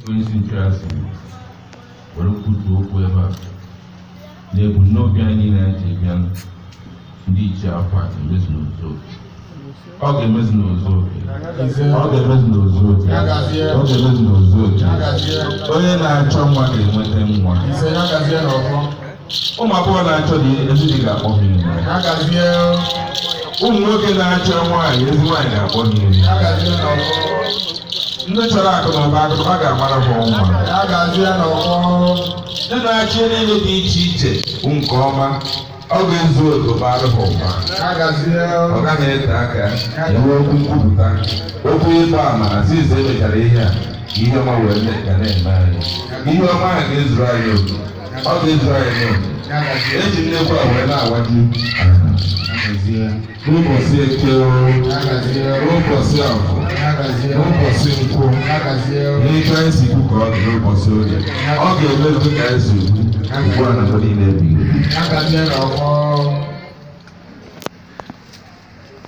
onye isi nchụasị were kwutuo okwu ebe a na-ebumnobi anyị niile anyị ji bịa ndị ichie afọ a ga-emezu n'ozu oke. Ọ ga-emezu n'ozu oke. Ọ ga-emezu n'ozu oke. Ọ ga-emezu n'ozu oke. Onye na-achọ nwa ga-enweta nwa. Ụmụ agbọghọ na-achọ di ezi di ga-akpọ ha ihe. Ụmụ nwoke na-achọ nwaanyị ezi nwaanyị ga-akpọ ha ihe. Ndị chọrọ akụnụba akụnụba ga-agbara ha ọnwa. Ndị na-achị niile dị iche iche nke ọma ọ ga-ezu ogo bara ha ụba. Ọ gaghị ete aka enwe okwu nkwupụta okwu ịgba amara si ize emechara ihe a ihe ọma wee ga na-eme anyị. Ihe ọma a ga-ezuru anyị ogo. Ọ ga-ezuru anyị ogo. Eji nnekwu a wee na-awaju n'ụbọchị eke, n'ụbọchị afọ, n'ụbọchị nkwụ, n'ike anyị si kwu ka ọ dị n'ụbọchị oge. Ọ ga-emezu ka anyị si ugbu a na mgbe niile ebighị.